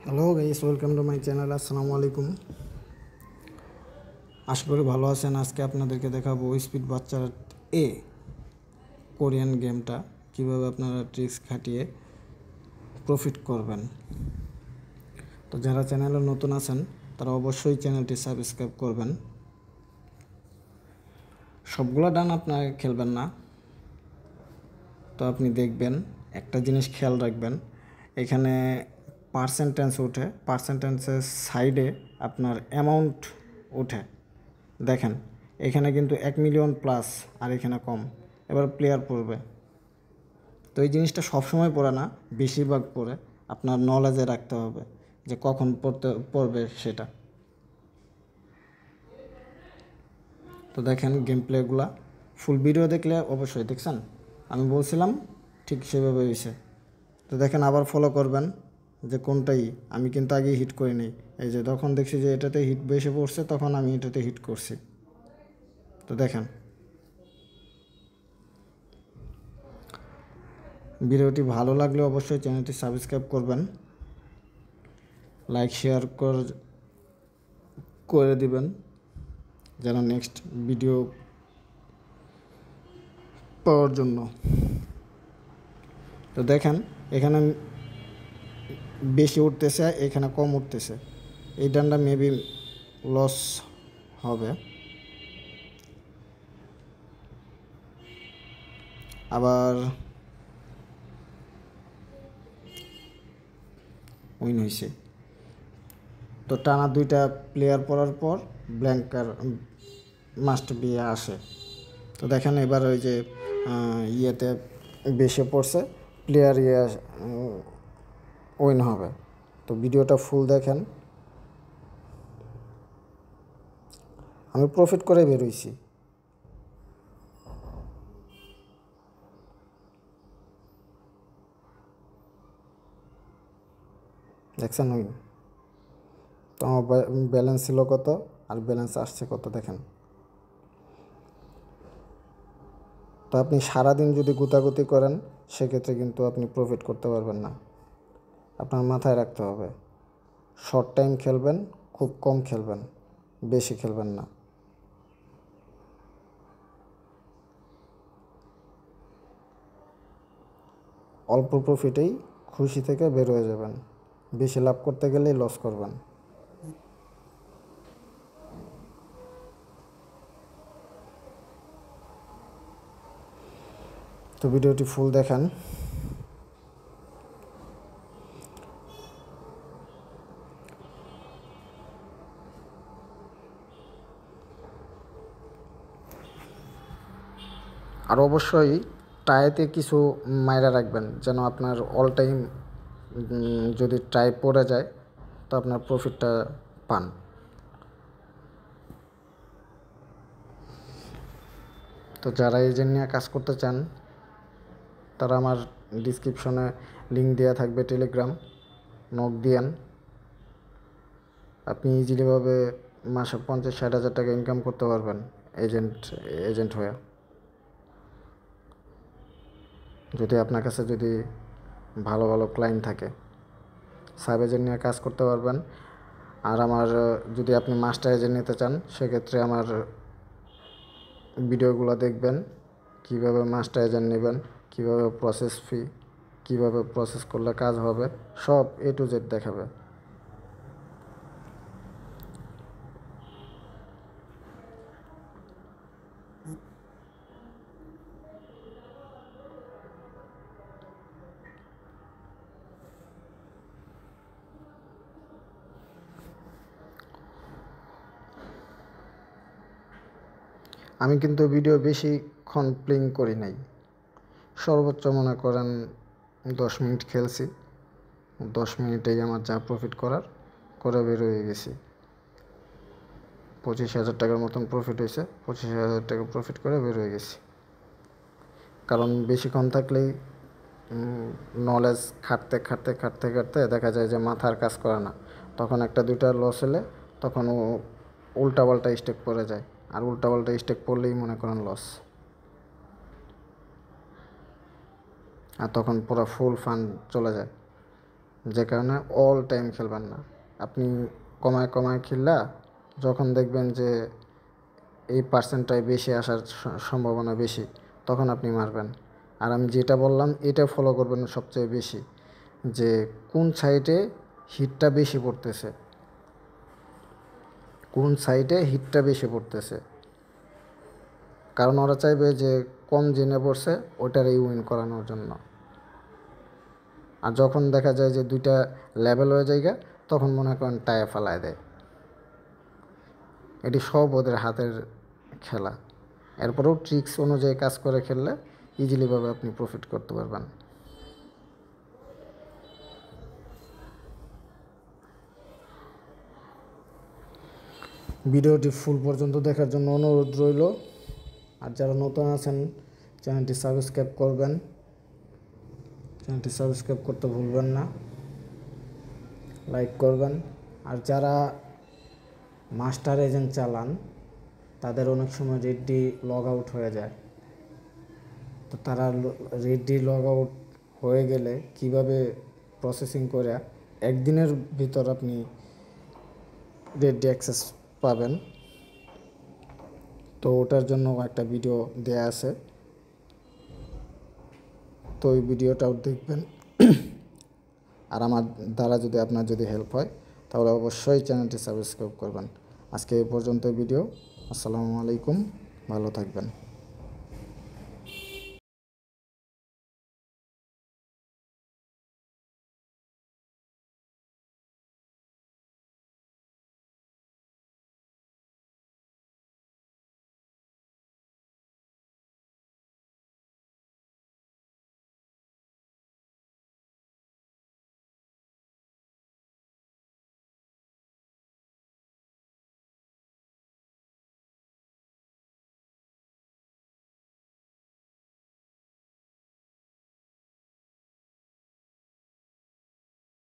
Hello guys, welcome to my channel. আসসালামু আলাইকুম। আশা করি ভালো আছেন। আজকে আপনাদেরকে দেখাবো স্পিড বাচ্চার এ কোরিয়ান গেমটা কিভাবে আপনারা ট্রিক্স খাটিয়ে প্রফিট করবেন। তো যারা চ্যানেলে নতুন আছেন তারা অবশ্যই চ্যানেলটি সাবস্ক্রাইব করবেন। সবগুলো ডান আপনারা খেলবেন না, তো আপনি দেখবেন একটা জিনিস খেয়াল রাখবেন, এখানে পার্সেন্টেজ ওঠে, পার্সেন্টেজের সাইডে আপনার অ্যামাউন্ট ওঠে। দেখেন এখানে কিন্তু 1 মিলিয়ন প্লাস আর এখানে কম। এবার প্লেয়ার পড়বে, তো এই জিনিসটা সবসময় পড়ে না, বেশিরভাগ পড়ে। আপনার নলেজে রাখতে হবে যে কখন পড়বে সেটা। তো দেখেন গেম প্লেগুলা ফুল ভিডিও দেখলে অবশ্যই দেখছেন, আমি বলছিলাম ঠিক সেভাবে হয়েছে। তো দেখেন আবার ফলো করবেন যে কোনটাই, আমি কিন্তু আগে হিট করি নিই। এই যে তখন দেখছি যে এটাতে হিট বেশি পড়ছে, তখন আমি এটাতে হিট করছি। তো দেখেন ভিডিওটি ভালো লাগলে অবশ্যই চ্যানেলটি সাবস্ক্রাইব করবেন, লাইক শেয়ার করে দিবেন যেন নেক্সট ভিডিও পাওয়ার জন্য। তো দেখেন এখানে বেশি উঠতেছে, এখানে কম উঠতেছে। এই ডানটা মেবি লস হবে। আবার উইন হয়েছে। তো টানা দুইটা প্লেয়ার পড়ার পর ব্ল্যাঙ্কার মাস্ট বি আসে। তো দেখেন এবার ওই যে ইয়েতে বেশি পড়ছে, প্লেয়ার উইন হবে। তো ভিডিওটা ফুল দেখেন, আমি প্রফিট করে বেরোইছি। দেখছেন উইন। তো আমার ব্যালেন্স ছিল কত আর ব্যালেন্স আসছে কত দেখেন। তো আপনি সারাদিন যদি গুতাগুতি করেন সেক্ষেত্রে কিন্তু আপনি প্রফিট করতে পারবেন না। আপনার মাথায় রাখতে হবে শর্ট টাইম খেলবেন, খুব কম খেলবেন, বেশি খেলবেন না। অল্প প্রফিটেই খুশি থেকে বের হয়ে যাবেন, বেশি লাভ করতে গেলেই লস করবেন। তো ভিডিওটি ফুল দেখেন। আর অবশ্যই ট্রাইতে কিছু মাইরা রাখবেন যেন আপনার অল টাইম যদি ট্রাই পড়ে যায় তো আপনার প্রফিটটা পান। তো যারা এজেন্ট নিয়ে কাজ করতে চান তারা আমার ডিসক্রিপশনে লিঙ্ক দেওয়া থাকবে, টেলিগ্রাম, নক দিয়েন। আপনি ইজিলিভাবে মাসে 50-60 হাজার টাকা ইনকাম করতে পারবেন এজেন্ট হয়ে, যদি আপনার কাছে যদি ভালো ভালো ক্লায়েন্ট থাকে। সাব এজেন্ট নিয়ে কাজ করতে পারবেন। আর আমার যদি আপনি মাস্টার এজেন্ট নিতে চান সেক্ষেত্রে আমার ভিডিওগুলো দেখবেন, কিভাবে মাস্টার এজেন্ট নেবেন, কিভাবে প্রসেস ফি, কিভাবে প্রসেস করলে কাজ হবে, সব A to Z দেখাবে। আমি কিন্তু ভিডিও বেশিক্ষণ প্লেইং করি নাই, সর্বোচ্চ মনে করেন 10 মিনিট খেলছি। 10 মিনিটেই আমার যা প্রফিট করার করে বের হয়ে গেছি। 25,000 টাকার মতন প্রফিট হয়েছে, 25,000 টাকা প্রফিট করে বের হয়ে গেছি। কারণ বেশিক্ষণ থাকলেই নলেজ খাটতে খাটতে খাটতে খাটতে দেখা যায় যে মাথার কাজ করে না, তখন একটা দুইটা লস হলে তখন উল্টাপাল্টা স্টেক পড়ে যায়, আর উল্টাপাল্টা স্টেক পড়লেই মনে করেন লস, আর তখন পুরো ফুল ফান্ড চলে যায়। যে কারণে অল টাইম খেলবেন না। আপনি কমায় কমায় খেললা যখন দেখবেন যে এই পার্সেন্টটাই বেশি আসার সম্ভাবনা বেশি, তখন আপনি মারবেন। আর আমি যেটা বললাম এটা ফলো করবেন সবচেয়ে বেশি, যে কোন সাইডে হিটটা বেশি পড়তেছে, কোন সাইডে হিটটা বেশি পড়তেছে, কারণ ওরা চাইবে যে কম জেনে পড়ছে ওটারই উইন করানোর জন্য। আর যখন দেখা যায় যে দুইটা লেভেল হয়ে যায় তখন মনে করেন টায়ে ফেলায় দেয়। এটি সব ওদের হাতের খেলা। এরপরেও ট্রিক্স অনুযায়ী কাজ করে খেললে ইজিলিভাবে আপনি প্রফিট করতে পারবেন। ভিডিওটি ফুল পর্যন্ত দেখার জন্য অনুরোধ রইল। আর যারা নতুন আছেন চ্যানেলটি সাবস্ক্রাইব করবেন, চ্যানেলটি সাবস্ক্রাইব করতে ভুলবেন না, লাইক করবেন। আর যারা মাস্টার এজেন্ট চালান তাদের অনেক সময় রেডি লগ আউট হয়ে যায়, তো তারা রেডি লগ আউট হয়ে গেলে কিভাবে প্রসেসিং করে একদিনের ভিতর আপনি রেডি অ্যাক্সেস পাবেন, তো ওটার জন্য একটা ভিডিও দেয়া আছে, তো ওই ভিডিওটাও দেখবেন। আর আমার দ্বারা যদি আপনার যদি হেল্প হয় তাহলে অবশ্যই চ্যানেলটি সাবস্ক্রাইব করবেন। আজকে এই পর্যন্ত ভিডিও। আসসালামু আলাইকুম, ভালো থাকবেন।